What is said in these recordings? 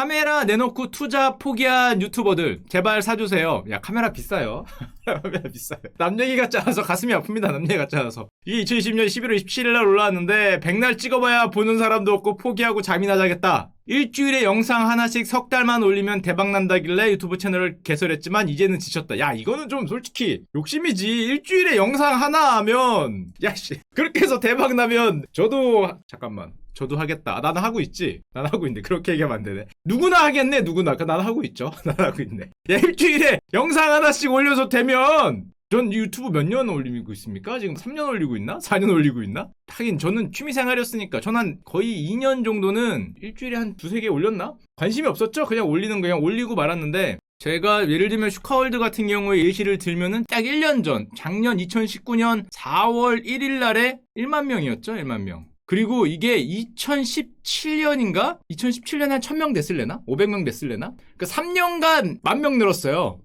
카메라 내놓고 투자 포기한 유튜버들 제발 사주세요. 야, 카메라 비싸요. 카메라 비싸요. 남 얘기 같지 않아서 가슴이 아픕니다. 남 얘기 같지 않아서. 이게 2020년 11월 27일 날 올라왔는데 백날 찍어봐야 보는 사람도 없고 포기하고 잠이나 자겠다. 일주일에 영상 하나씩 석 달만 올리면 대박 난다길래 유튜브 채널을 개설했지만 이제는 지쳤다. 야, 이거는 좀 솔직히 욕심이지. 일주일에 영상 하나 하면 야씨 그렇게 해서 대박 나면 저도 하겠다. 아, 나는 하고 있지. 나는 하고 있는데 그렇게 얘기하면 안 되네. 누구나 하겠네. 누구나. 나는 하고 있죠. 나는 하고 있네. 야, 일주일에 영상 하나씩 올려서 되면 전 유튜브 몇 년 올리고 있습니까? 지금 3년 올리고 있나? 4년 올리고 있나? 하긴 저는 취미생활이었으니까 전 한 거의 2년 정도는 일주일에 한 두세 개 올렸나? 관심이 없었죠? 그냥 올리는 거 그냥 올리고 말았는데 제가 예를 들면 슈카월드 같은 경우에 예시를 들면은 딱 1년 전 작년 2019년 4월 1일 날에 1만 명이었죠? 1만 명. 그리고 이게 2017년인가? 2017년에 한 1000명 됐을래나? 500명 됐을래나? 그 3년간 10,000명 늘었어요.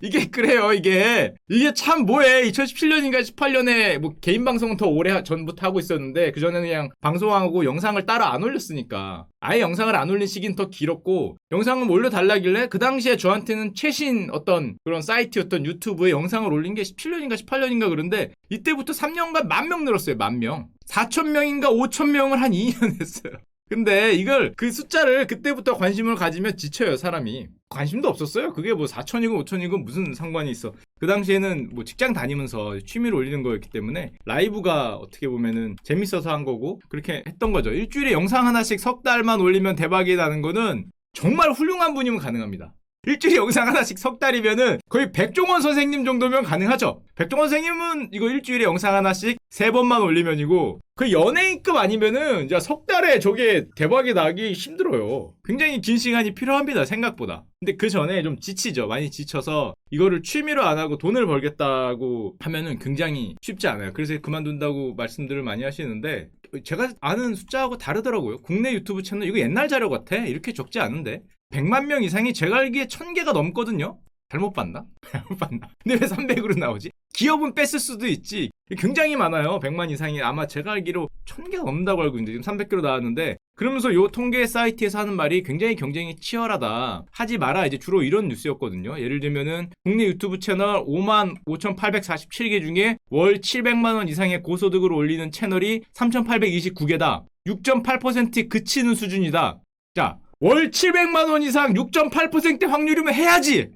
이게 그래요, 이게 참 뭐해. 2017년인가 18년에 뭐 개인 방송은 더 오래 전부터 하고 있었는데 그전에는 그냥 방송하고 영상을 따로 안 올렸으니까 아예 영상을 안 올린 시기는 더 길었고 영상을 올려달라길래 그 당시에 저한테는 최신 어떤 그런 사이트였던 유튜브에 영상을 올린 게 17년인가 18년인가 그런데 이때부터 3년간 10,000명 늘었어요. 10,000명. 4,000명인가 5,000명을 한 2년 했어요. 근데 이걸 그 숫자를 그때부터 관심을 가지면 지쳐요, 사람이. 관심도 없었어요. 그게 뭐 4,000이고 5,000이고 무슨 상관이 있어. 그 당시에는 뭐 직장 다니면서 취미로 올리는 거였기 때문에 라이브가 어떻게 보면은 재밌어서 한 거고 그렇게 했던 거죠. 일주일에 영상 하나씩 석 달만 올리면 대박이 나는 거는 정말 훌륭한 분이면 가능합니다. 일주일에 영상 하나씩 석 달이면은 거의 백종원 선생님 정도면 가능하죠. 백종원 선생님은 이거 일주일에 영상 하나씩 3번만 올리면이고 그 연예인급 아니면은 이제 석 달에 저게 대박이 나기 힘들어요. 굉장히 긴 시간이 필요합니다. 생각보다. 근데 그 전에 좀 지치죠. 많이 지쳐서 이거를 취미로 안 하고 돈을 벌겠다고 하면은 굉장히 쉽지 않아요. 그래서 그만둔다고 말씀들을 많이 하시는데 제가 아는 숫자하고 다르더라고요. 국내 유튜브 채널 이거 옛날 자료 같아. 이렇게 적지 않은데 100만 명 이상이 제가 알기에 1000개가 넘거든요. 잘못 봤나? 잘못 봤나? 근데 왜 300으로 나오지? 기업은 뺐을 수도 있지. 굉장히 많아요. 100만 이상이. 아마 제가 알기로 1000개가 넘는다고 알고 있는데 지금 300개로 나왔는데 그러면서 요 통계 사이트에서 하는 말이 굉장히 경쟁이 치열하다. 하지 마라. 이제 주로 이런 뉴스였거든요. 예를 들면은 국내 유튜브 채널 55,847개 중에 월 700만 원 이상의 고소득을 올리는 채널이 3,829개다. 6.8%에 그치는 수준이다. 자, 월 700만 원 이상 6.8% 확률이면 해야지.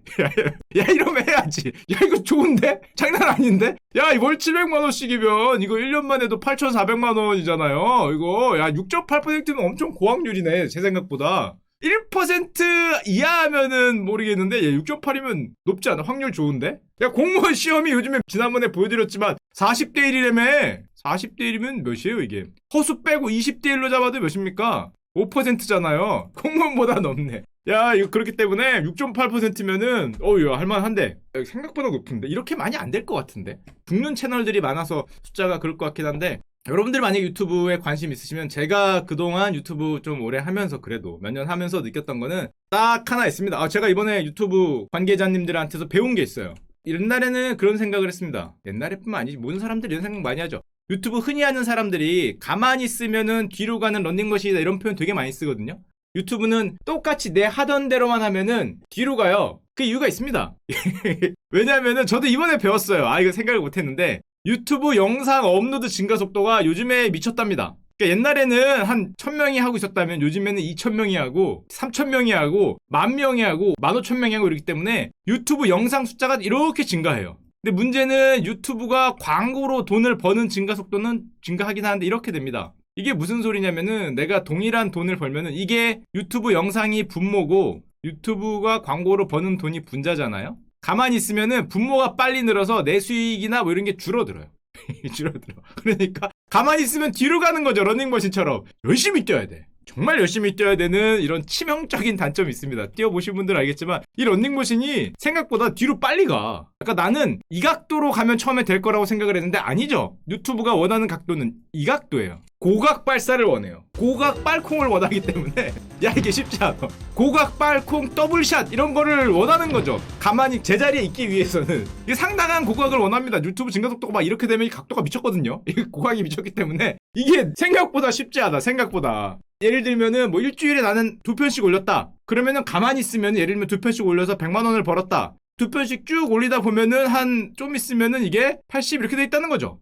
야, 이러면 해야지. 야, 이거 좋은데? 장난 아닌데? 야, 월 700만 원씩이면 이거 1년 만에도 8,400만 원이잖아요. 이거 야, 6.8%면 엄청 고확률이네. 제 생각보다. 1% 이하면은 모르겠는데 6.8이면 높지 않아? 확률 좋은데? 야, 공무원 시험이 요즘에 지난번에 보여드렸지만 40대 1이라며. 40대 1이면 몇이에요 이게? 허수 빼고 20대 1로 잡아도 몇입니까? 5%잖아요. 공무원보다 높네. 야, 이거 그렇기 때문에 6.8%면은 야, 할만한데. 생각보다 높은데. 이렇게 많이 안 될 것 같은데. 죽는 채널들이 많아서 숫자가 그럴 것 같긴 한데 여러분들 만약에 유튜브에 관심 있으시면 제가 그동안 유튜브 좀 오래 하면서 그래도 몇 년 하면서 느꼈던 거는 딱 하나 있습니다. 제가 이번에 유튜브 관계자님들한테서 배운 게 있어요. 옛날에는 그런 생각을 했습니다. 옛날에뿐만 아니지 모든 사람들이 이런 생각 많이 하죠. 유튜브 흔히 하는 사람들이 가만히 있으면은 뒤로 가는 런닝머신이다 이런 표현 되게 많이 쓰거든요. 유튜브는 똑같이 내 하던 대로만 하면은 뒤로 가요. 그 이유가 있습니다. 왜냐면은 저도 이번에 배웠어요. 이거 생각을 못했는데 유튜브 영상 업로드 증가 속도가 요즘에 미쳤답니다. 그러니까 옛날에는 한 1000명이 하고 있었다면 요즘에는 2000명이 하고 3000명이 하고 10,000명이 하고 15,000명이 하고 이러기 때문에 유튜브 영상 숫자가 이렇게 증가해요. 근데 문제는 유튜브가 광고로 돈을 버는 증가 속도는 증가하긴 하는데 이렇게 됩니다. 이게 무슨 소리냐면은 내가 동일한 돈을 벌면은 이게 유튜브 영상이 분모고 유튜브가 광고로 버는 돈이 분자잖아요. 가만히 있으면은 분모가 빨리 늘어서 내 수익이나 뭐 이런 게 줄어들어요. 줄어들어. 그러니까 가만히 있으면 뒤로 가는 거죠. 러닝머신처럼. 열심히 뛰어야 돼. 정말 열심히 뛰어야 되는 이런 치명적인 단점이 있습니다. 뛰어보신 분들은 알겠지만 이 런닝머신이 생각보다 뒤로 빨리 가. 그러니까 나는 이 각도로 가면 처음에 될 거라고 생각을 했는데 아니죠. 유튜브가 원하는 각도는 이 각도예요. 고각 발사를 원해요. 고각 빨콩을 원하기 때문에 야, 이게 쉽지 않아. 고각 빨콩 더블샷 이런 거를 원하는 거죠. 가만히 제자리에 있기 위해서는 이게 상당한 고각을 원합니다. 유튜브 증가 속도가 막 이렇게 되면 이 각도가 미쳤거든요. 이게 고각이 미쳤기 때문에 이게 생각보다 쉽지 않아. 생각보다. 예를 들면은 뭐 일주일에 나는 2편씩 올렸다. 그러면은 가만히 있으면 예를 들면 2편씩 올려서 100만 원을 벌었다. 2편씩 쭉 올리다 보면은 한 좀 있으면은 이게 80 이렇게 돼 있다는 거죠.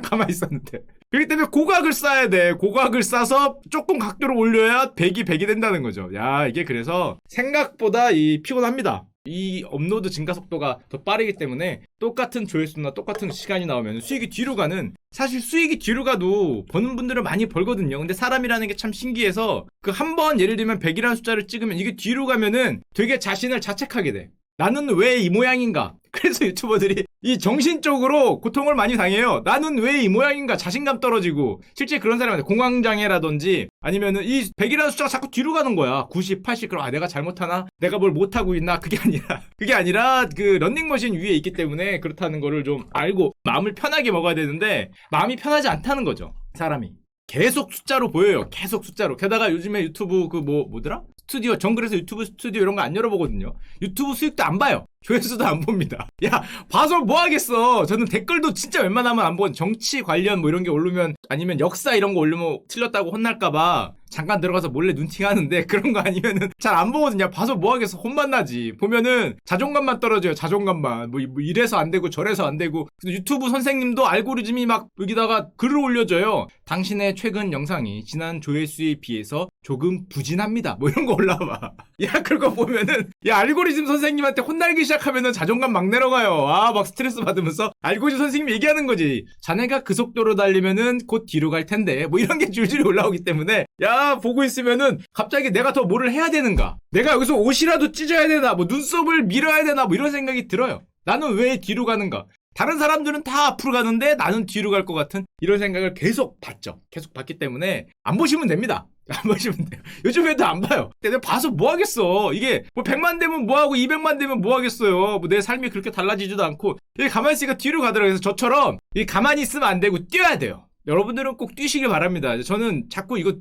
가만히 있었는데. 그렇기 때문에 고각을 쌓아야 돼. 고각을 쌓아서 조금 각도를 올려야 100이 된다는 거죠. 야, 이게 그래서 생각보다 이 피곤합니다. 이 업로드 증가 속도가 더 빠르기 때문에 똑같은 조회수나 똑같은 시간이 나오면 수익이 뒤로 가는, 사실 수익이 뒤로 가도 버는 분들은 많이 벌거든요. 근데 사람이라는 게 참 신기해서 그 한 번 예를 들면 100이라는 숫자를 찍으면 이게 뒤로 가면은 되게 자신을 자책하게 돼. 나는 왜 이 모양인가? 그래서 유튜버들이 이 정신적으로 고통을 많이 당해요. 나는 왜 이 모양인가? 자신감 떨어지고. 실제 그런 사람한테 공황장애라든지 아니면은 이 100이라는 숫자가 자꾸 뒤로 가는 거야. 90, 80. 그럼 아, 내가 잘못하나? 내가 뭘 못하고 있나? 그게 아니라 그 런닝머신 위에 있기 때문에 그렇다는 거를 좀 알고 마음을 편하게 먹어야 되는데 마음이 편하지 않다는 거죠. 사람이. 계속 숫자로 보여요. 계속 숫자로. 게다가 요즘에 유튜브 그 뭐더라? 스튜디오, 정글에서 유튜브 스튜디오 이런 거 안 열어보거든요. 유튜브 수익도 안 봐요. 조회수도 안 봅니다. 야, 봐서 뭐 하겠어. 저는 댓글도 진짜 웬만하면 안 보고 정치 관련 뭐 이런 게 오르면 아니면 역사 이런 거 올리면 틀렸다고 혼날까봐 잠깐 들어가서 몰래 눈팅하는데 그런 거 아니면은 잘 안 보거든요. 봐서 뭐 하겠어. 혼만 나지. 보면은 자존감만 떨어져요. 자존감만. 뭐 이래서 안 되고 저래서 안 되고. 근데 유튜브 선생님도 알고리즘이 막 여기다가 글을 올려줘요. 당신의 최근 영상이 지난 조회수에 비해서 조금 부진합니다. 뭐 이런 거 올라와. 야, 그거 보면은 야, 알고리즘 선생님한테 혼날기 시작하면은 자존감 막 내려가요. 아, 막 스트레스 받으면서 알고리즘 선생님이 얘기하는 거지. 자네가 그 속도로 달리면은 곧 뒤로 갈 텐데. 뭐 이런 게 줄줄이 올라오기 때문에 야, 보고 있으면은 갑자기 내가 더 뭐를 해야 되는가? 내가 여기서 옷이라도 찢어야 되나? 뭐 눈썹을 밀어야 되나? 뭐 이런 생각이 들어요. 나는 왜 뒤로 가는가? 다른 사람들은 다 앞으로 가는데 나는 뒤로 갈 것 같은 이런 생각을 계속 봤죠. 계속 봤기 때문에 안 보시면 됩니다. 안 보시면 돼요. 요즘에도 안 봐요. 근데 내가 봐서 뭐 하겠어. 이게 뭐 100만 되면 뭐 하고 200만 되면 뭐 하겠어요. 뭐 내 삶이 그렇게 달라지지도 않고 이게 가만히 있으니까 뒤로 가더라고요. 그래서 저처럼 이 가만히 있으면 안 되고 뛰어야 돼요. 여러분들은 꼭 뛰시길 바랍니다. 저는 자꾸 이거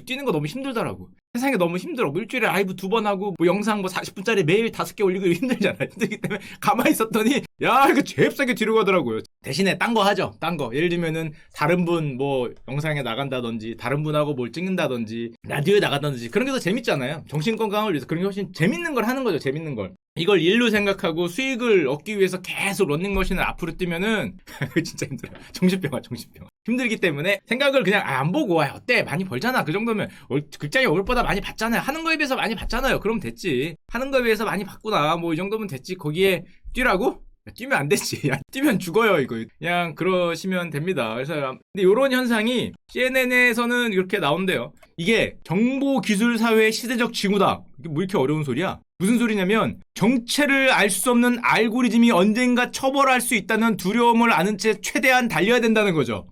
뛰는 거 너무 힘들더라고. 세상에 너무 힘들어. 뭐 일주일에 라이브 2번 하고 뭐 영상 뭐 40분짜리 매일 5개 올리고 힘들잖아. 힘들기 때문에 가만히 있었더니 야, 이거 잽싸게 뒤로 가더라고요. 대신에 딴 거 하죠. 딴 거. 예를 들면은 다른 분 뭐 영상에 나간다든지 다른 분하고 뭘 찍는다든지 라디오에 나간다든지 그런 게 더 재밌잖아요. 정신 건강을 위해서 그런 게 훨씬 재밌는 걸 하는 거죠. 재밌는 걸. 이걸 일로 생각하고 수익을 얻기 위해서 계속 런닝머신을 앞으로 뛰면은 진짜 힘들어요. 정신병. 힘들기 때문에 생각을 그냥 안 보고 어때? 많이 벌잖아. 그 정도면 극장에 올 보다 많이 받잖아요. 하는 거에 비해서 많이 받잖아요. 그럼 됐지. 하는 거에 비해서 많이 받구나. 뭐 이 정도면 됐지. 거기에 뛰라고? 뛰면 안 되지. 야, 뛰면 죽어요, 이거. 그냥 그러시면 됩니다. 그래서 근데 이런 현상이 CNN에서는 이렇게 나온대요. 이게 정보기술사회의 시대적 징후다. 이게 뭐 이렇게 어려운 소리야? 무슨 소리냐면 정체를 알 수 없는 알고리즘이 언젠가 처벌할 수 있다는 두려움을 아는 채 최대한 달려야 된다는 거죠.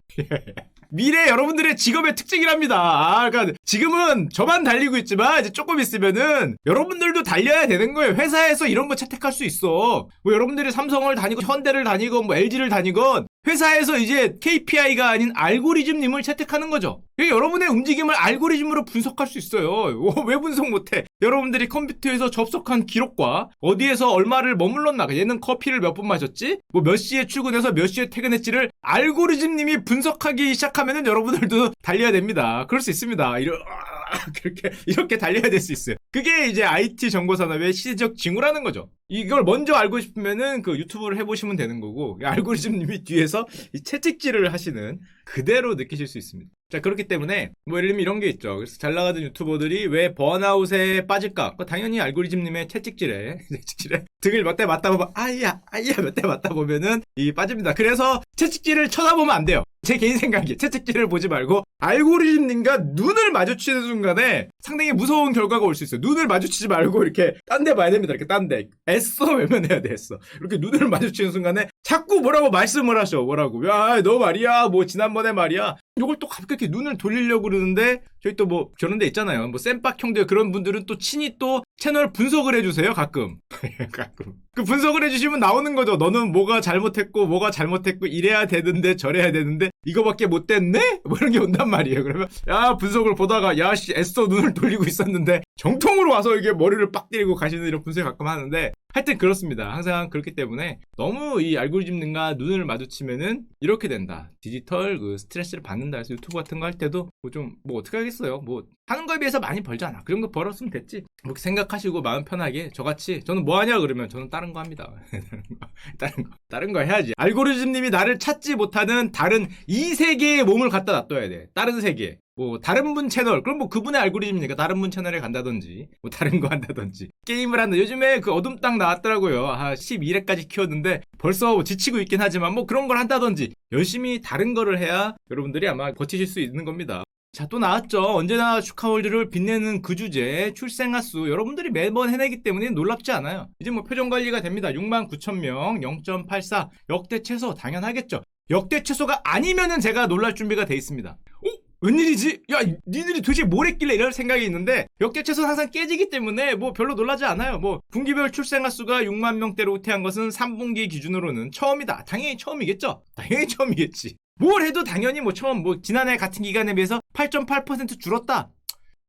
미래 여러분들의 직업의 특징이랍니다. 그러니까 지금은 저만 달리고 있지만 이제 조금 있으면은 여러분들도 달려야 되는 거예요. 회사에서 이런 거 채택할 수 있어. 뭐 여러분들이 삼성을 다니고 현대를 다니건 뭐 LG를 다니건 회사에서 이제 KPI가 아닌 알고리즘님을 채택하는 거죠. 여러분의 움직임을 알고리즘으로 분석할 수 있어요. 왜 분석 못해? 여러분들이 컴퓨터에서 접속한 기록과 어디에서 얼마를 머물렀나, 얘는 커피를 몇 번 마셨지? 뭐 몇 시에 출근해서 몇 시에 퇴근했지를 알고리즘님이 분석하기 시작하면은 여러분들도 달려야 됩니다. 그럴 수 있습니다. 이렇게 달려야 될 수 있어요. 그게 이제 IT 정보산업의 시대적 징후라는 거죠. 이걸 먼저 알고 싶으면은 그 유튜브를 해보시면 되는 거고, 알고리즘님이 뒤에서 이 채찍질을 하시는 그대로 느끼실 수 있습니다. 자, 그렇기 때문에 뭐 예를 들면 이런 게 있죠. 그래서 잘 나가던 유튜버들이 왜 번아웃에 빠질까? 당연히 알고리즘님의 채찍질에 등을 몇 대 맞다 보면 아이야 몇 대 맞다 보면은 이 빠집니다. 그래서 채찍질을 쳐다보면 안 돼요. 제 개인 생각이에요. 채찍질을 보지 말고 알고리즘님과 눈을 마주치는 순간에 상당히 무서운 결과가 올 수 있어요. 눈을 마주치지 말고 이렇게 딴 데 봐야 됩니다. 이렇게 딴 데. 애써 외면해야 돼, 애써. 이렇게 눈을 마주치는 순간에 자꾸 뭐라고 말씀을 하셔. 뭐라고. 야, 너 말이야. 뭐 지난번에 말이야. 요걸 또 가볍게 눈을 돌리려고 그러는데 저희 또 뭐 저런 데 있잖아요. 뭐 쌤박 형들 그런 분들은 또 친히 또 채널 분석을 해주세요. 가끔. 그 분석을 해주시면 나오는 거죠. 너는 뭐가 잘못했고 이래야 되는데 저래야 되는데 이거밖에 못 됐네? 뭐 이런 게 온단 말이에요. 그러면 야, 분석을 보다가 야씨 애써 눈을 돌리고 있었는데 정통으로 와서 이게 머리를 빡 때리고 가시는 이런 분석을 가끔 하는데 하여튼 그렇습니다. 항상 그렇기 때문에 너무 이 알고리즘과 눈을 마주치면은 이렇게 된다. 디지털 그 스트레스를 받는다 해서 유튜브 같은 거 할 때도 뭐 좀 뭐 어떻게 하겠어요. 뭐 하는 거에 비해서 많이 벌잖아. 그 정도 벌었으면 됐지. 그렇게 생각하시고 마음 편하게 저같이 저는 뭐 하냐 그러면 저는 다른 거 합니다. 다른 거 해야지. 알고리즘님이 나를 찾지 못하는 다른 이 세계에 몸을 갖다 놔둬야 돼. 다른 세계. 뭐 다른 분 채널 그럼 뭐 그분의 알고리즘이니까 다른 분 채널에 간다든지 뭐 다른 거 한다든지 게임을 한다. 요즘에 그 어둠 땅 나왔더라고요. 12회까지 키웠는데 벌써 뭐 지치고 있긴 하지만 뭐 그런 걸 한다든지 열심히 다른 거를 해야 여러분들이 아마 버티실 수 있는 겁니다. 자, 또 나왔죠. 언제나 슈카월드를 빛내는 그 주제 출생아 수 여러분들이 매번 해내기 때문에 놀랍지 않아요. 이제 뭐 표정 관리가 됩니다. 69,000명 0.84 역대 최소 당연하겠죠. 역대 최소가 아니면은 제가 놀랄 준비가 돼 있습니다. 웬일이지? 야, 니들이 도대체 뭘 했길래 이럴 생각이 있는데 역대 최소는 항상 깨지기 때문에 뭐 별로 놀라지 않아요. 뭐 분기별 출생아 수가 6만 명대로 후퇴한 것은 3분기 기준으로는 처음이다. 당연히 처음이겠죠. 당연히 처음이겠지. 뭘 해도 당연히 뭐 처음 뭐 지난해 같은 기간에 비해서 8.8% 줄었다.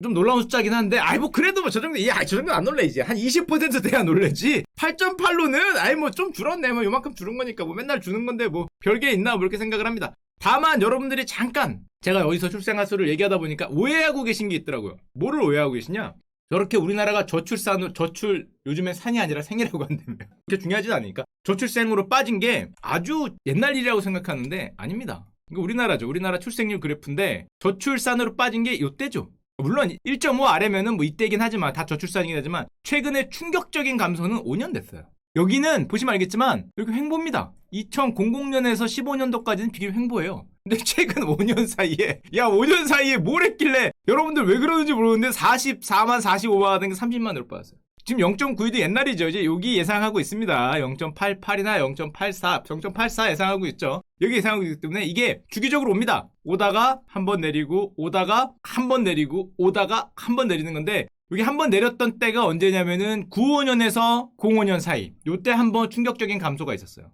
좀 놀라운 숫자긴 한데 뭐 그래도 뭐 저 정도 안 놀래지. 한 20% 돼야 놀래지. 8.8로는 뭐 좀 줄었네. 뭐 요만큼 줄은 거니까 뭐 맨날 주는 건데 뭐 별게 있나 뭐 이렇게 생각을 합니다. 다만 여러분들이 잠깐 제가 여기서 출생아 수를 얘기하다 보니까 오해하고 계신 게 있더라고요. 뭐를 오해하고 계시냐? 저렇게 우리나라가 저출 요즘엔 산이 아니라 생이라고 한다며. 그렇게 중요하지 않으니까 저출생으로 빠진 게 아주 옛날 일이라고 생각하는데 아닙니다. 이거 우리나라죠. 우리나라 출생률 그래프인데 저출산으로 빠진 게 요때죠. 물론 1.5 아래면은 뭐 이때긴 하지만 다 저출산이긴 하지만 최근에 충격적인 감소는 5년 됐어요. 여기는 보시면 알겠지만 여기 횡보입니다. 2000년에서 15년도까지는 비교 횡보예요. 근데 최근 5년 사이에 5년 사이에 뭘 했길래 여러분들 왜 그러는지 모르겠는데 44만 45만 된 게 30만으로 빠졌어요. 지금 0.92도 옛날이죠. 이제 여기 예상하고 있습니다. 0.88이나 0.84 예상하고 있죠. 여기 예상하고 있기 때문에 이게 주기적으로 옵니다. 오다가 한 번 내리고 오다가 한 번 내리고 오다가 한 번 내리는 건데 여기 한 번 내렸던 때가 언제냐면은 95년에서 05년 사이. 요때 한 번 충격적인 감소가 있었어요.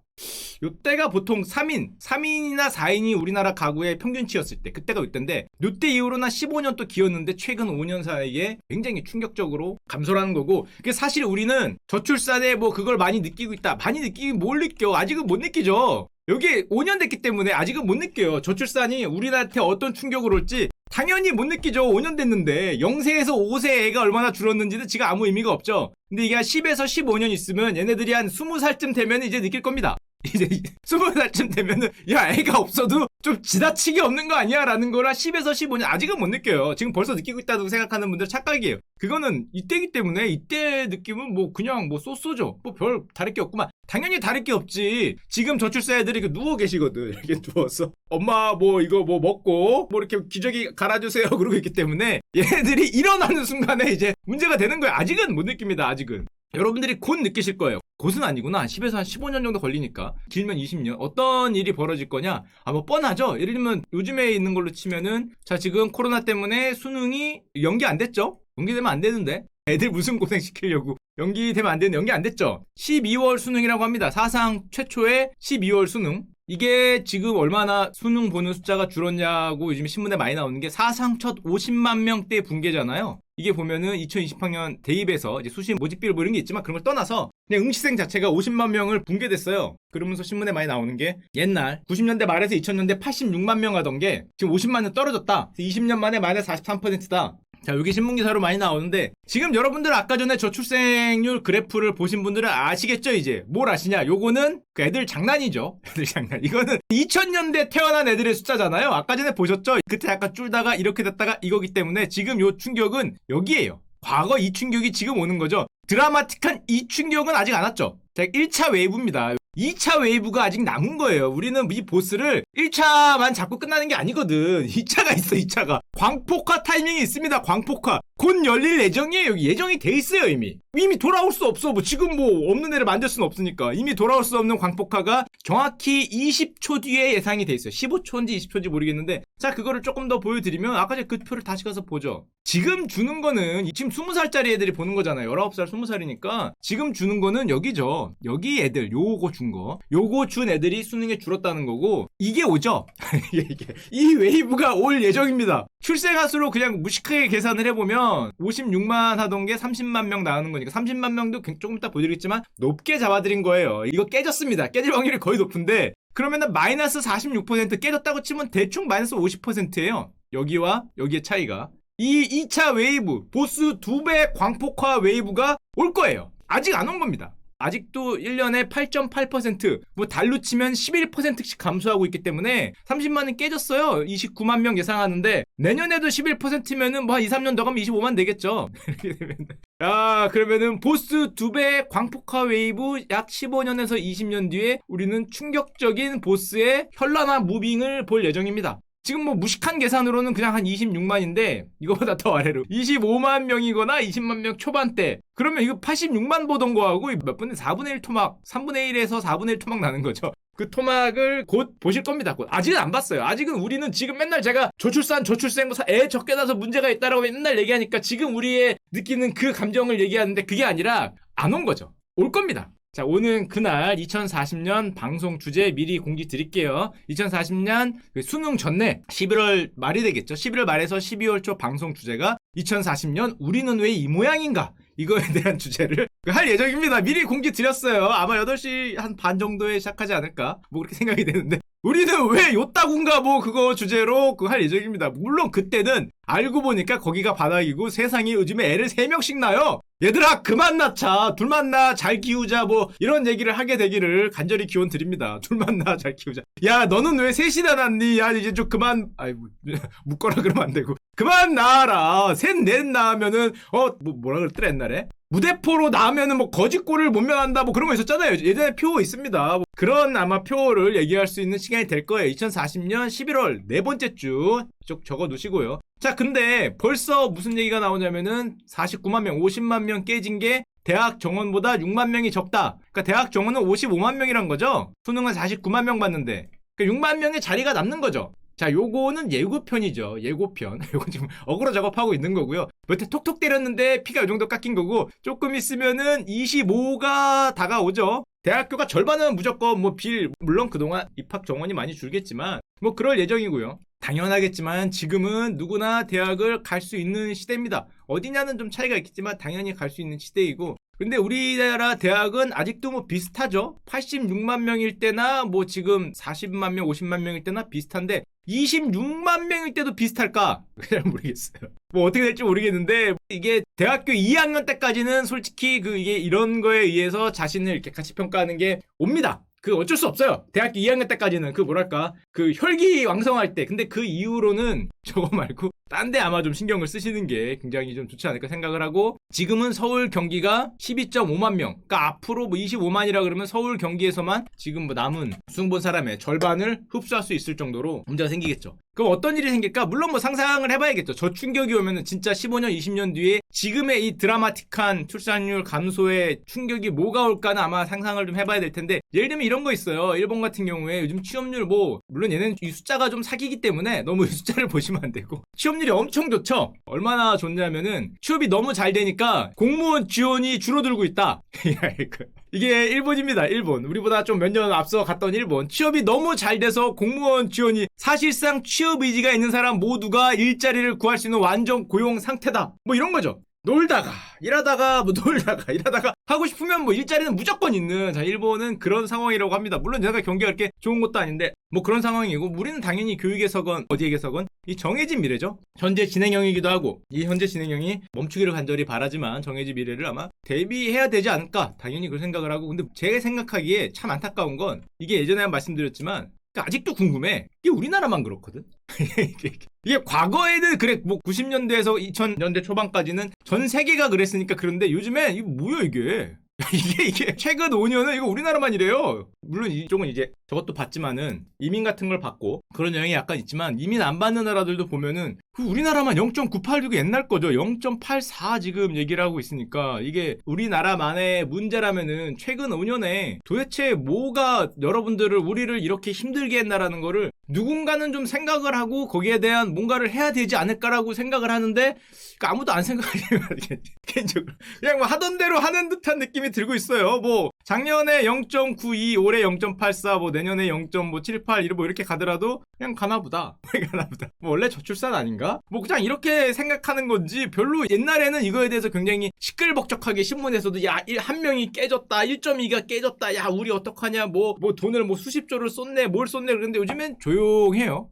요때가 보통 3인이나 4인이 우리나라 가구의 평균치였을 때 그때가 요때인데 요때 이후로는 15년 또 기었는데 최근 5년 사이에 굉장히 충격적으로 감소라는 거고 그게 사실 우리는 저출산에 뭐 그걸 많이 느끼고 있다. 많이 느끼긴 뭘 느껴. 아직은 못 느끼죠. 여기 5년 됐기 때문에 아직은 못 느껴요. 저출산이 우리나라한테 어떤 충격을 올지 당연히 못 느끼죠. 5년 됐는데 0세에서 5세 애가 얼마나 줄었는지는 지금 아무 의미가 없죠. 근데 이게 한 10에서 15년 있으면 얘네들이 한 20살쯤 되면 이제 느낄 겁니다. 이제 20살쯤 되면은 애가 없어도 좀 지나치게 없는 거 아니야? 라는 거라 10에서 15년 아직은 못 느껴요. 지금 벌써 느끼고 있다고 생각하는 분들 착각이에요. 그거는 이때기 때문에 이때 느낌은 뭐 그냥 뭐 쏘쏘죠. 뭐 별 다를 게 없구만. 당연히 다를 게 없지. 지금 저출산 애들이 이렇게 누워 계시거든. 이렇게 누워서 엄마 뭐 이거 뭐 먹고 뭐 이렇게 기저귀 갈아주세요 그러고 있기 때문에 얘네들이 일어나는 순간에 이제 문제가 되는 거예요. 아직은 못 느낍니다. 아직은. 여러분들이 곧 느끼실 거예요. 곧은 아니구나. 10에서 한 15년 정도 걸리니까. 길면 20년. 어떤 일이 벌어질 거냐? 뭐 뻔하죠? 예를 들면 요즘에 있는 걸로 치면은 자 지금 코로나 때문에 수능이 연기 안 됐죠? 연기되면 안 되는데 애들 무슨 고생 시키려고 연기되면 안 되는 연기 안 됐죠? 12월 수능이라고 합니다. 사상 최초의 12월 수능. 이게 지금 얼마나 수능 보는 숫자가 줄었냐고 요즘 신문에 많이 나오는 게 사상 첫 50만 명대 붕괴잖아요. 이게 보면은 2020학년 대입에서 이제 수시 모집비를 뭐 이런 게 있지만 그런 걸 떠나서 그냥 응시생 자체가 50만 명을 붕괴됐어요. 그러면서 신문에 많이 나오는 게 옛날 90년대 말에서 2000년대 86만 명 하던 게 지금 50만 명 떨어졌다. 20년 만에 마이너스 43%다. 자, 여기 신문기사로 많이 나오는데 지금 여러분들 아까 전에 저출생률 그래프를 보신 분들은 아시겠죠 이제? 뭘 아시냐? 요거는 그 애들 장난이죠. 애들 장난. 이거는 2000년대 태어난 애들의 숫자잖아요. 아까 전에 보셨죠? 그때 약간 줄다가 이렇게 됐다가 이거기 때문에 지금 요 충격은 여기에요. 과거 이 충격이 지금 오는 거죠. 드라마틱한 이 충격은 아직 안 왔죠. 자, 1차 웨이브입니다. 2차 웨이브가 아직 남은 거예요. 우리는 이 보스를 1차만 잡고 끝나는 게 아니거든. 2차가 있어, 2차가. 광폭화 타이밍이 있습니다, 광폭화. 곧 열릴 예정이에요. 여기 예정이 돼 있어요, 이미. 이미 돌아올 수 없어. 뭐 지금 뭐 없는 애를 만들 수는 없으니까. 이미 돌아올 수 없는 광폭화가 정확히 20초 뒤에 예상이 돼 있어요. 15초인지 20초인지 모르겠는데. 자, 그거를 조금 더 보여드리면 아까 그 표를 다시 가서 보죠. 지금 주는 거는 지금 20살짜리 애들이 보는 거잖아요. 19살, 20살이니까. 지금 주는 거는 여기죠. 여기 애들, 요거 준 거. 요거 준 애들이 수능에 줄었다는 거고, 이게 오죠? 이 웨이브가 올 예정입니다. 출생아 수로 그냥 무식하게 계산을 해보면 보면 56만 하던 게 30만 명 나오는 거니까 30만 명도 조금 이따 보여드리겠지만 높게 잡아드린 거예요. 이거 깨졌습니다. 깨질 확률이 거의 높은데 그러면은 마이너스 46% 깨졌다고 치면 대충 마이너스 50%예요. 여기와 여기의 차이가. 이 2차 웨이브, 보스 2배 광폭화 웨이브가 올 거예요. 아직 안 온 겁니다. 아직도 1년에 8.8%, 뭐 달로 치면 11%씩 감소하고 있기 때문에 30만은 깨졌어요. 29만 명 예상하는데 내년에도 11%면은 뭐 한 2, 3년 더 가면 25만 되겠죠. 야, 그러면은 보스 2배 광폭화 웨이브 약 15년에서 20년 뒤에 우리는 충격적인 보스의 현란한 무빙을 볼 예정입니다. 지금 뭐 무식한 계산으로는 그냥 한 26만인데 이거보다 더 아래로 25만 명이거나 20만 명 초반대 그러면 이거 86만 보던 거하고 몇 분의 4분의 1 토막 3분의 1에서 4분의 1 토막 나는 거죠. 그 토막을 곧 보실 겁니다. 곧. 아직은 안 봤어요. 아직은 우리는 지금 맨날 제가 저출생부 애 적게 나서 문제가 있다라고 맨날 얘기하니까 지금 우리의 느끼는 그 감정을 얘기하는데 그게 아니라 안 온 거죠. 올 겁니다. 자, 오는 그날 2040년 방송 주제 미리 공지 드릴게요. 2040년 수능 전에 11월 말이 되겠죠. 11월 말에서 12월 초 방송 주제가 2040년 우리는 왜 이 모양인가? 이거에 대한 주제를 할 예정입니다. 미리 공지 드렸어요. 아마 8시 한 반 정도에 시작하지 않을까? 뭐 그렇게 생각이 되는데 우리는 왜 요따군가 뭐 그거 주제로 할 예정입니다. 물론 그때는 알고 보니까 거기가 바닥이고 세상에 요즘에 애를 3명씩 낳아요. 얘들아 그만 낳자. 둘만 낳아 잘 키우자 뭐 이런 얘기를 하게 되기를 간절히 기원 드립니다. 둘만 낳아 잘 키우자. 야 너는 왜 셋이나 낳니? 야 이제 좀 그만 아이고 묶어라 그러면 안 되고 그만 낳아라. 셋 넷 낳으면은 뭐라 그랬더라 옛날에? 무대포로 나오면은 뭐 거짓골을 못 면한다 뭐 그런 거 있었잖아요. 예전에 표 있습니다. 뭐 그런 아마 표를 얘기할 수 있는 시간이 될 거예요. 2040년 11월 네 번째 주 쭉 적어 놓으시고요. 자 근데 벌써 무슨 얘기가 나오냐면은 49만 명 50만 명 깨진 게 대학 정원보다 6만 명이 적다. 그러니까 대학 정원은 55만 명이란 거죠. 수능은 49만 명 받는데 그러니까 6만 명의 자리가 남는 거죠. 자, 요거는 예고편이죠. 예고편. 요거 지금 어그로 작업하고 있는 거고요. 몇 대 톡톡 때렸는데 피가 요 정도 깎인 거고 조금 있으면은 25가 다가오죠. 대학교가 절반은 무조건 물론 그동안 입학 정원이 많이 줄겠지만 뭐 그럴 예정이고요. 당연하겠지만 지금은 누구나 대학을 갈 수 있는 시대입니다. 어디냐는 좀 차이가 있겠지만 당연히 갈 수 있는 시대이고 근데 우리나라 대학은 아직도 뭐 비슷하죠. 86만 명일 때나 뭐 지금 40만 명, 50만 명일 때나 비슷한데 26만 명일 때도 비슷할까? 그냥 모르겠어요. 뭐 어떻게 될지 모르겠는데 이게 대학교 2학년 때까지는 솔직히 이게 이런 거에 의해서 자신을 이렇게 같이 평가하는 게 옵니다. 어쩔 수 없어요. 대학교 2학년 때까지는 혈기왕성할 때. 근데 그 이후로는 저거 말고 딴 데 아마 좀 신경을 쓰시는 게 굉장히 좀 좋지 않을까 생각을 하고 지금은 서울 경기가 12.5만 명. 그러니까 앞으로 25만이라 그러면 서울 경기에서만 지금 남은 수능 본 사람의 절반을 흡수할 수 있을 정도로 문제가 생기겠죠. 그럼 어떤 일이 생길까? 물론 상상을 해봐야겠죠. 저 충격이 오면은 진짜 15년, 20년 뒤에 지금의 이 드라마틱한 출산율 감소의 충격이 뭐가 올까는 아마 상상을 좀 해봐야 될 텐데 예를 들면 이런 거 있어요. 일본 같은 경우에 요즘 취업률 물론 얘는 이 숫자가 좀 사기이기 때문에 너무 이 숫자를 보시면 안 되고 취업률이 엄청 좋죠. 얼마나 좋냐면은 취업이 너무 잘 되니까 공무원 지원이 줄어들고 있다. 이게 일본입니다. 일본. 우리보다 좀 몇 년 앞서 갔던 일본. 취업이 너무 잘 돼서 공무원 지원이 사실상 취업 의지가 있는 사람 모두가 일자리를 구할 수 있는 완전 고용 상태다. 뭐 이런 거죠. 놀다가 일하다가 하고 싶으면 일자리는 무조건 있는 일본은 그런 상황이라고 합니다. 물론 제가 경기가 그렇게 좋은 것도 아닌데 그런 상황이고 우리는 당연히 교육에서건 어디에서건 이 정해진 미래죠. 현재 진행형이기도 하고 이 현재 진행형이 멈추기를 간절히 바라지만 정해진 미래를 아마 대비해야 되지 않을까 당연히 그런 생각을 하고 근데 제가 생각하기에 참 안타까운 건 이게 예전에 한 말씀드렸지만 아직도 궁금해. 이게 우리나라만 그렇거든. 이게 과거에는 그래 90년대에서 2000년대 초반까지는 전 세계가 그랬으니까 그런데 요즘엔 이거 뭐야 이게 이게 최근 5년은 이거 우리나라만 이래요. 물론 이쪽은 이제 저것도 받지만은 이민 같은 걸 받고 그런 영향이 약간 있지만 이민 안 받는 나라들도 보면은 우리나라만 0.986이 옛날 거죠. 0.84 지금 얘기를 하고 있으니까 이게 우리나라만의 문제라면은 최근 5년에 도대체 뭐가 우리를 이렇게 힘들게 했나라는 거를 누군가는 좀 생각을 하고 거기에 대한 뭔가를 해야 되지 않을까라고 생각을 하는데 아무도 안 생각하려고 개인적으로 그냥 하던 대로 하는 듯한 느낌이 들고 있어요. 작년에 0.92 올해 0.84 내년에 0.78 이렇게 가더라도 그냥 가나보다 원래 저출산 아닌가? 문제인가? 뭐 그냥 이렇게 생각하는 건지 별로 옛날에는 이거에 대해서 굉장히 시끌벅적하게 신문에서도 야, 한 명이 깨졌다, 1.2가 깨졌다, 야, 우리 어떡하냐, 뭐 돈을 뭐 수십조를 쏟네, 뭘 쏟네, 그런데 요즘엔 조용해요.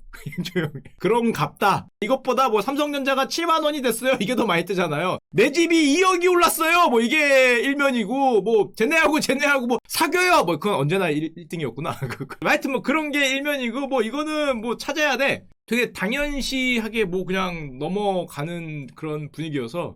조용해. 그런갑다. 이것보다 뭐 삼성전자가 7만 원이 됐어요. 이게 더 많이 뜨잖아요. 내 집이 2억이 올랐어요. 뭐 이게 일면이고, 뭐 쟤네하고 뭐 사겨요. 뭐 그건 언제나 1등이었구나. 하여튼 뭐 그런 게 일면이고, 뭐 이거는 뭐 찾아야 돼. 되게 당연시하게 뭐 그냥 넘어가는 그런 분위기여서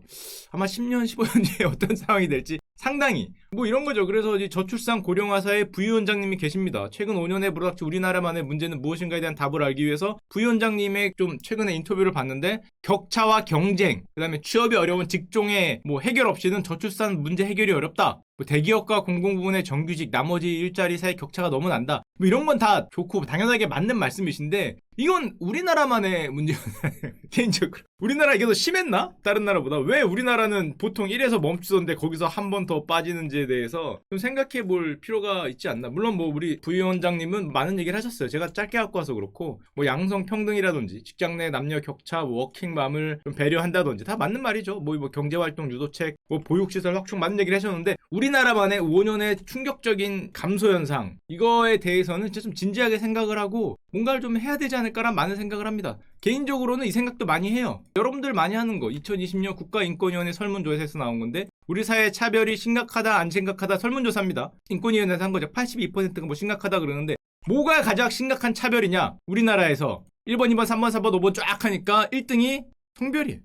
아마 10년, 15년 뒤에 어떤 상황이 될지 상당히 뭐 이런 거죠. 그래서 이 저출산 고령화사의 부위원장님이 계십니다. 최근 5년에 불어닥친 우리나라만의 문제는 무엇인가에 대한 답을 알기 위해서 부위원장님의 좀 최근에 인터뷰를 봤는데 격차와 경쟁, 그다음에 취업이 어려운 직종의 뭐 해결 없이는 저출산 문제 해결이 어렵다. 뭐 대기업과 공공부문의 정규직, 나머지 일자리 사이 격차가 너무 난다. 뭐 이런 건 다 좋고 당연하게 맞는 말씀이신데 이건 우리나라만의 문제는 개인적으로 우리나라 이게 더 심했나? 다른 나라보다. 왜 우리나라는 보통 1에서 멈추던데 거기서 한 번 더 빠지는지에 대해서 좀 생각해 볼 필요가 있지 않나. 물론 뭐 우리 부위원장님은 많은 얘기를 하셨어요. 제가 짧게 갖고 와서 그렇고 뭐 양성평등이라든지 직장 내 남녀 격차, 워킹맘을 좀 배려한다든지 다 맞는 말이죠. 뭐 경제활동 유도책, 뭐 보육시설 확충 맞는 얘기를 하셨는데 우리나라만의 5년의 충격적인 감소 현상 이거에 대해서는 진짜 좀 진지하게 생각을 하고 뭔가를 좀 해야 되지 않을까란 많은 생각을 합니다. 개인적으로는 이 생각도 많이 해요. 여러분들 많이 하는 거 2020년 국가인권위원회 설문조사에서 나온 건데 우리 사회 차별이 심각하다 안 심각하다 설문조사입니다. 인권위원회에서 한 거죠. 82%가 뭐 심각하다 그러는데 뭐가 가장 심각한 차별이냐? 우리나라에서 1번, 2번, 3번, 4번, 5번 쫙 하니까 1등이 성별이에요.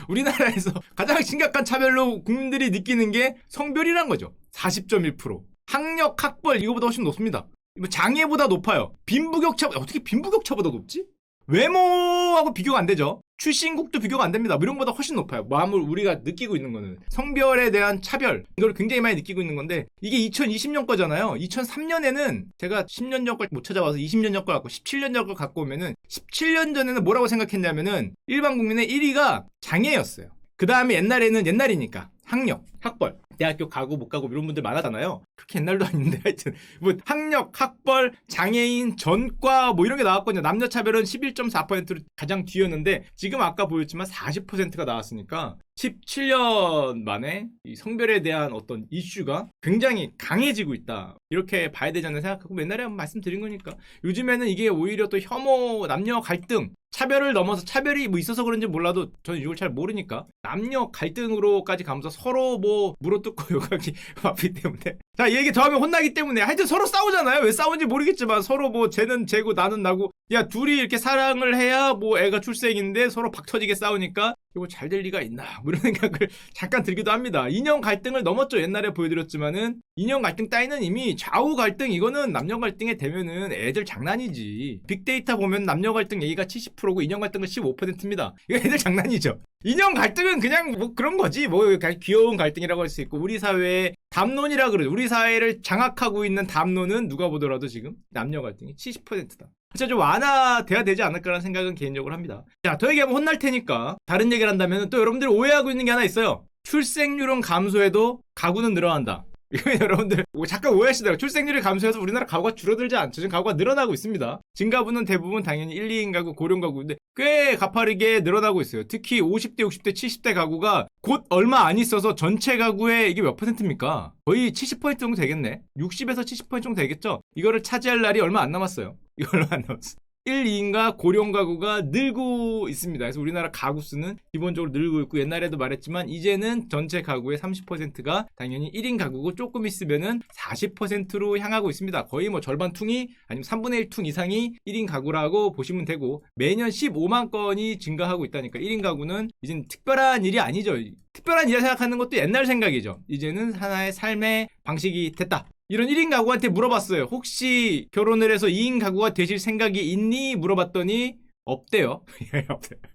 우리나라에서 가장 심각한 차별로 국민들이 느끼는 게 성별이란 거죠. 40.1%. 학력, 학벌 이거보다 훨씬 높습니다. 장애보다 높아요. 빈부격차, 어떻게 빈부격차보다 높지? 외모하고 비교가 안 되죠. 출신국도 비교가 안 됩니다. 이런 것보다 훨씬 높아요. 마음을 우리가 느끼고 있는 거는. 성별에 대한 차별. 이걸 굉장히 많이 느끼고 있는 건데 이게 2020년 거잖아요. 2003년에는 제가 10년 전 걸 못 찾아봐서 20년 전 걸 갖고 17년 전 걸 갖고 오면은 17년 전에는 뭐라고 생각했냐면은 일반 국민의 1위가 장애였어요. 그 다음에 옛날에는 옛날이니까 학력, 학벌, 대학교 가고 못 가고 이런 분들 많았잖아요. 그렇게 옛날도 아닌데 하여튼 뭐 학력, 학벌, 장애인, 전과 뭐 이런 게 나왔거든요. 남녀 차별은 11.4%로 가장 뒤였는데 지금 아까 보였지만 40%가 나왔으니까 17년 만에 이 성별에 대한 어떤 이슈가 굉장히 강해지고 있다. 이렇게 봐야 되지 않나 생각하고 옛날에 한번 말씀드린 거니까 요즘에는 이게 오히려 또 혐오, 남녀 갈등 차별을 넘어서 차별이 뭐 있어서 그런지 몰라도 저는 이걸 잘 모르니까 남녀 갈등으로까지 가면서 서로 뭐 물어뜯고 욕하기 바쁘기 때문에 자, 이 얘기 더 하면 혼나기 때문에 하여튼 서로 싸우잖아요. 왜 싸우는지 모르겠지만 서로 뭐 쟤는 쟤고 나는 나고 야 둘이 이렇게 사랑을 해야 뭐 애가 출생인데 서로 박 터지게 싸우니까 이거 잘 될 리가 있나 뭐 이런 생각을 잠깐 들기도 합니다. 인형 갈등을 넘었죠. 옛날에 보여드렸지만은 인형 갈등 따위는 이미 좌우 갈등 이거는 남녀 갈등에 되면은 애들 장난이지. 빅데이터 보면 남녀 갈등 얘기가 70%고 인형 갈등은 15%입니다. 이거 애들 장난이죠. 인형 갈등은 그냥 뭐 그런 거지. 뭐 귀여운 갈등이라고 할 수 있고 우리 사회의 담론이라 그러죠. 우리 사회를 장악하고 있는 담론은 누가 보더라도 지금 남녀 갈등이 70%다. 진짜 좀 완화돼야 되지 않을까라는 생각은 개인적으로 합니다. 자, 더 얘기하면 혼날 테니까 다른 얘기를 한다면 또 여러분들이 오해하고 있는 게 하나 있어요. 출생률은 감소해도 가구는 늘어난다. 이거 여러분들 잠깐 오해하시더라고요. 출생률이 감소해서 우리나라 가구가 줄어들지 않죠. 지금 가구가 늘어나고 있습니다. 증가분은 대부분 당연히 1, 2인 가구, 고령 가구인데 꽤 가파르게 늘어나고 있어요. 특히 50대, 60대, 70대 가구가 곧 얼마 안 있어서 전체 가구의 이게 몇 %입니까? 거의 70% 정도 되겠네. 60에서 70% 정도 되겠죠? 이거를 차지할 날이 얼마 안 남았어요. 이거 얼마 안 남았어. 1, 2인가 고령 가구가 늘고 있습니다. 그래서 우리나라 가구 수는 기본적으로 늘고 있고 옛날에도 말했지만 이제는 전체 가구의 30%가 당연히 1인 가구고 조금 있으면은 40%로 향하고 있습니다. 거의 뭐 절반 퉁이 아니면 3분의 1 퉁 이상이 1인 가구라고 보시면 되고 매년 15만 건이 증가하고 있다니까 1인 가구는 이젠 특별한 일이 아니죠. 특별한 일이라 생각하는 것도 옛날 생각이죠. 이제는 하나의 삶의 방식이 됐다. 이런 1인 가구한테 물어봤어요. 혹시 결혼을 해서 2인 가구가 되실 생각이 있니? 물어봤더니 없대요.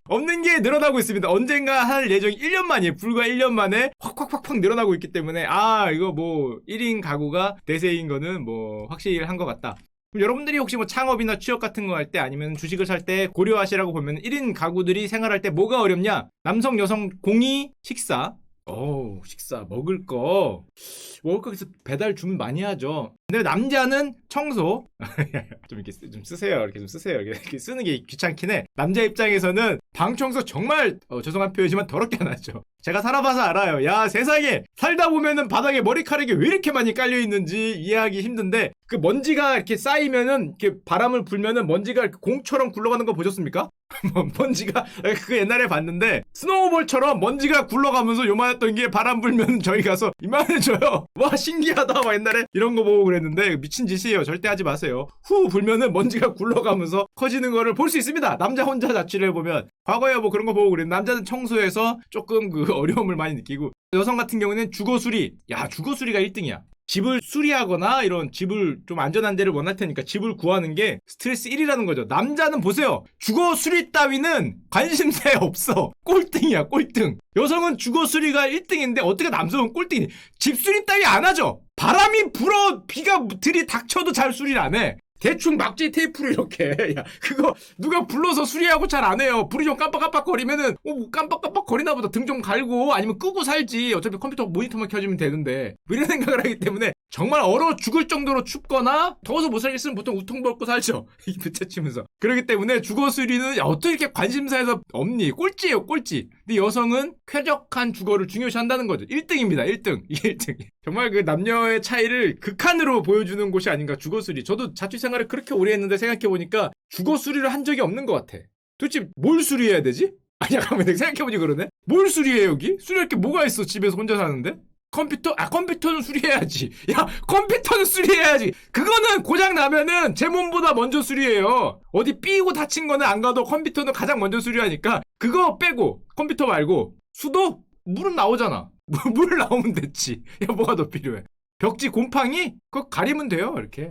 없는 게 늘어나고 있습니다. 언젠가 할 예정이 1년 만이에요. 불과 1년 만에 확 늘어나고 있기 때문에 이거 뭐 1인 가구가 대세인 거는 뭐 확실한 것 같다. 그럼 여러분들이 혹시 뭐 창업이나 취업 같은 거 할 때 아니면 주식을 살 때 고려하시라고 보면 1인 가구들이 생활할 때 뭐가 어렵냐? 남성, 여성 공의 식사 식사 먹을 거 그래서 배달 주문 많이 하죠. 근데 남자는 청소 좀 이렇게 좀 쓰세요. 이렇게 좀 쓰세요. 이렇게 쓰는 게 귀찮긴 해. 남자 입장에서는 방 청소 정말 죄송한 표현이지만 더럽게 안 하죠. 제가 살아봐서 알아요. 야, 세상에 살다 보면은 바닥에 머리카락이 왜 이렇게 많이 깔려 있는지 이해하기 힘든데, 그 먼지가 이렇게 쌓이면은 이렇게 바람을 불면은 먼지가 이렇게 공처럼 굴러가는 거 보셨습니까? 먼지가 그 옛날에 봤는데 스노우볼처럼 먼지가 굴러가면서 요만했던 게 바람 불면 저희 가서 이만해져요. 와, 신기하다. 막 옛날에 이런 거 보고 그랬는데 미친 짓이에요. 절대 하지 마세요. 후 불면은 먼지가 굴러가면서 커지는 거를 볼 수 있습니다. 남자 혼자 자취를 해보면. 과거에 뭐 그런 거 보고 그랬는데 남자는 청소해서 조금 그 어려움을 많이 느끼고, 여성 같은 경우는 주거수리. 야, 주거수리가 1등이야. 집을 수리하거나 이런 집을 좀 안전한 데를 원할 테니까 집을 구하는 게 스트레스 1이라는 거죠. 남자는 보세요. 주거 수리 따위는 관심사에 없어. 꼴등이야, 꼴등. 여성은 주거 수리가 1등인데 어떻게 남성은 꼴등이니? 집 수리 따위 안 하죠. 바람이 불어 비가 들이닥쳐도 잘 수리를 안 해. 대충 막지 테이프로 이렇게. 야, 그거 누가 불러서 수리하고 잘 안 해요. 불이 좀 깜빡깜빡 거리면은 뭐 깜빡깜빡 거리나 보다 등 좀 갈고 아니면 끄고 살지. 어차피 컴퓨터 모니터만 켜주면 되는데. 뭐 이런 생각을 하기 때문에 정말 얼어 죽을 정도로 춥거나 더워서 못 살겠으면 보통 우통 벗고 살죠. 이 부채치면서. 그렇기 때문에 주거 수리는 어떻게 이렇게 관심사에서 없니? 꼴찌예요, 꼴찌. 근데 여성은 쾌적한 주거를 중요시한다는 거죠. 1등입니다, 1등. 이게 1등. 정말 그 남녀의 차이를 극한으로 보여주는 곳이 아닌가, 주거 수리. 저도 자취 생활을 그렇게 오래 했는데 생각해보니까 주거 수리를 한 적이 없는 것 같아. 도대체 뭘 수리해야 되지? 아니, 잠깐만, 생각해보니 그러네? 뭘 수리해, 여기? 수리할 게 뭐가 있어, 집에서 혼자 사는데? 컴퓨터는 수리해야지. 야, 컴퓨터는 수리해야지. 그거는 고장 나면은 제 몸보다 먼저 수리해요. 어디 삐고 다친 거는 안 가도 컴퓨터는 가장 먼저 수리하니까 그거 빼고 컴퓨터 말고 수도? 물은 나오잖아. 물 나오면 됐지. 야, 뭐가 더 필요해? 벽지 곰팡이? 그거 가리면 돼요, 이렇게.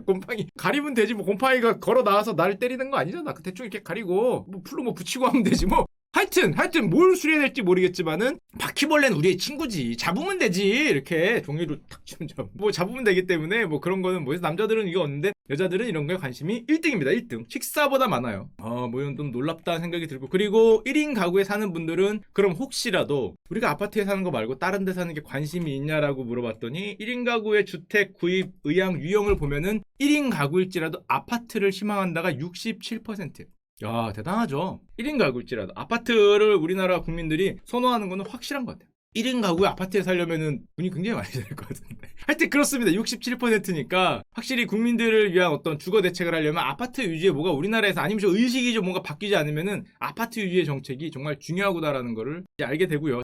곰팡이. 가리면 되지, 뭐, 곰팡이가 걸어 나와서 나를 때리는 거 아니잖아. 대충 이렇게 가리고, 뭐, 풀로 뭐 붙이고 하면 되지, 뭐. 하여튼, 뭘 수리해야 될지 모르겠지만은, 바퀴벌레는 우리의 친구지. 잡으면 되지. 이렇게 종이로 탁 치면 뭐, 잡으면 되기 때문에, 뭐, 그런 거는, 뭐, 남자들은 이거 없는데, 여자들은 이런 거에 관심이 1등입니다, 1등. 식사보다 많아요. 뭐, 이건 좀 놀랍다는 생각이 들고. 그리고 1인 가구에 사는 분들은, 그럼 혹시라도, 우리가 아파트에 사는 거 말고 다른 데 사는 게 관심이 있냐라고 물어봤더니, 1인 가구의 주택 구입 의향 유형을 보면은, 1인 가구일지라도 아파트를 희망한다가 67%. 야, 대단하죠. 1인 가구일지라도 아파트를 우리나라 국민들이 선호하는 거는 확실한 것 같아요. 1인 가구에 아파트에 살려면은 돈이 굉장히 많이 들 것 같은데. 하여튼 그렇습니다. 67%니까 확실히 국민들을 위한 어떤 주거 대책을 하려면 아파트 유지에 뭐가 우리나라에서 아니면 저 의식이 좀 뭔가 바뀌지 않으면은 아파트 유지의 정책이 정말 중요하구나라는 거를 이제 알게 되고요.